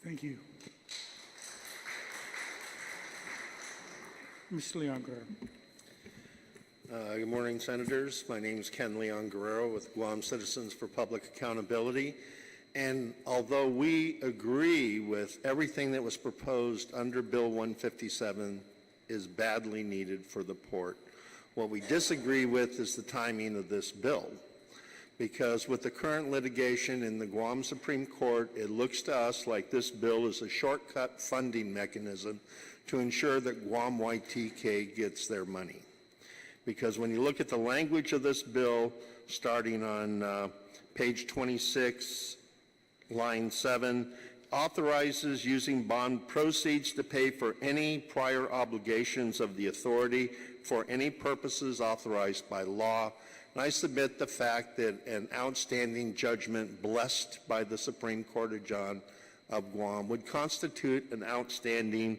Thank you. Mr. Leon Guerrero. Good morning, Senators. My name is Ken Leon Guerrero with Guam Citizens for Public Accountability. And although we agree with everything that was proposed under Bill 157 is badly needed for the port, what we disagree with is the timing of this bill. Because with the current litigation in the Guam Supreme Court, it looks to us like this bill is a shortcut funding mechanism to ensure that Guam YTK gets their money. Because when you look at the language of this bill, starting on page 26, line 7, authorizes using bond proceeds to pay for any prior obligations of the authority for any purposes authorized by law. And I submit the fact that an outstanding judgment blessed by the Supreme Court of Guam would constitute an outstanding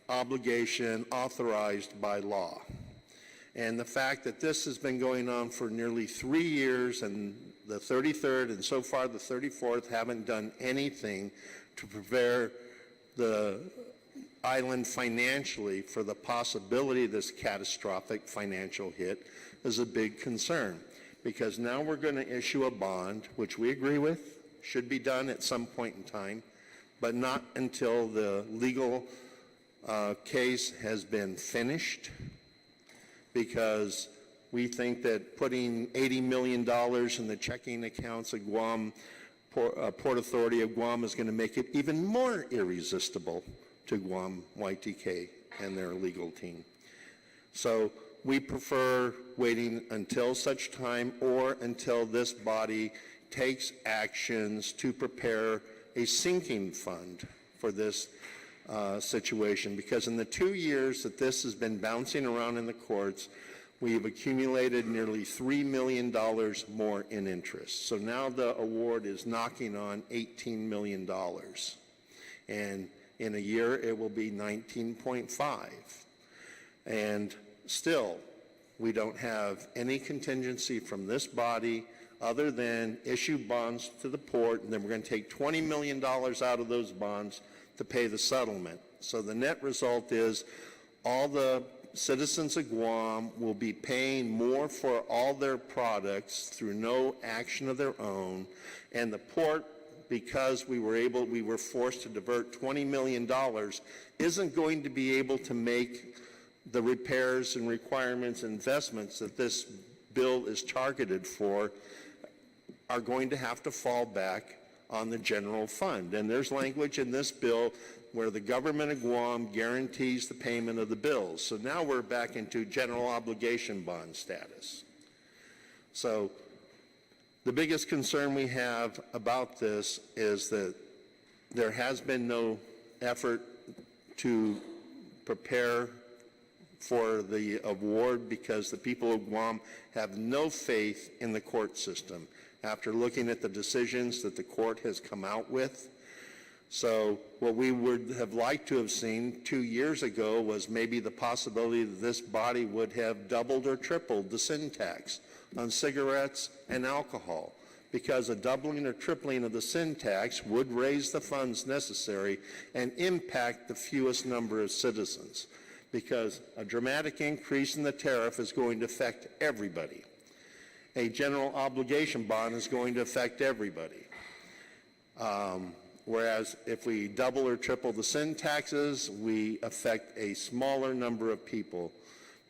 obligation authorized by law. And the fact that this has been going on for nearly 3 years, and the 33rd and so far the 34th haven't done anything to prepare the island financially for the possibility of this catastrophic financial hit is a big concern. Because now we're going to issue a bond, which we agree with, should be done at some point in time, but not until the legal case has been finished, because we think that putting $80 million in the checking accounts of Guam, Port Authority of Guam, is going to make it even more irresistible to Guam YTK and their legal team. So we prefer waiting until such time, or until this body takes actions to prepare a sinking fund for this situation, because in the 2 years that this has been bouncing around in the courts, we've accumulated nearly $3 million more in interest. So now the award is knocking on $18 million. And in a year, it will be 19.5. And still, we don't have any contingency from this body other than issue bonds to the port, and then we're going to take $20 million out of those bonds to pay the settlement. So the net result is all the citizens of Guam will be paying more for all their products through no action of their own, and the port, because we were forced to divert $20 million, isn't going to be able to make the repairs and requirements and investments that this bill is targeted for, are going to have to fall back on the general fund. And there's language in this bill where the government of Guam guarantees the payment of the bills. So now we're back into general obligation bond status. So the biggest concern we have about this is that there has been no effort to prepare for the award, because the people of Guam have no faith in the court system after looking at the decisions that the court has come out with. So what we would have liked to have seen 2 years ago was maybe the possibility that this body would have doubled or tripled the sin tax on cigarettes and alcohol, because a doubling or tripling of the sin tax would raise the funds necessary and impact the fewest number of citizens, because a dramatic increase in the tariff is going to affect everybody. A general obligation bond is going to affect everybody. Whereas if we double or triple the sin taxes, we affect a smaller number of people,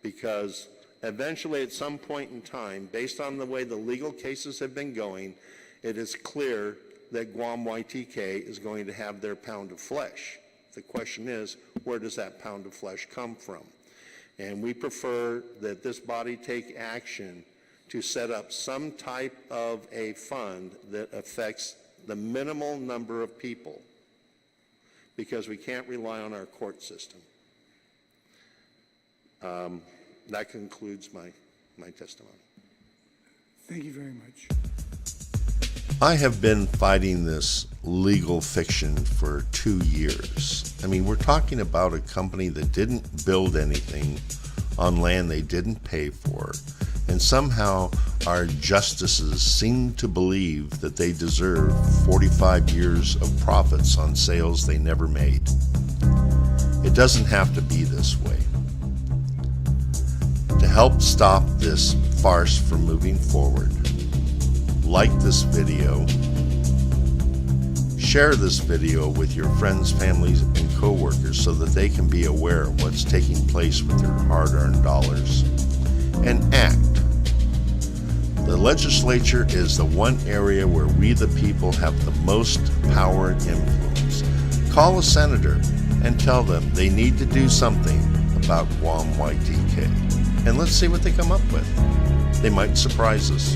because eventually at some point in time, based on the way the legal cases have been going, it is clear that Guam YTK is going to have their pound of flesh. The question is, where does that pound of flesh come from? And we prefer that this body take action to set up some type of a fund that affects the minimal number of people, because we can't rely on our court system. That concludes my testimony. Thank you very much. I have been fighting this legal fiction for 2 years. I mean, we're talking about a company that didn't build anything on land they didn't pay for, and somehow our justices seem to believe that they deserve 45 years of profits on sales they never made. It doesn't have to be this way. To help stop this farce from moving forward, like this video, share this video with your friends, families, and coworkers so that they can be aware of what's taking place with their hard-earned dollars, and act. The legislature is the one area where we the people have the most power and influence. Call a senator and tell them they need to do something about Guam YTK. And let's see what they come up with. They might surprise us.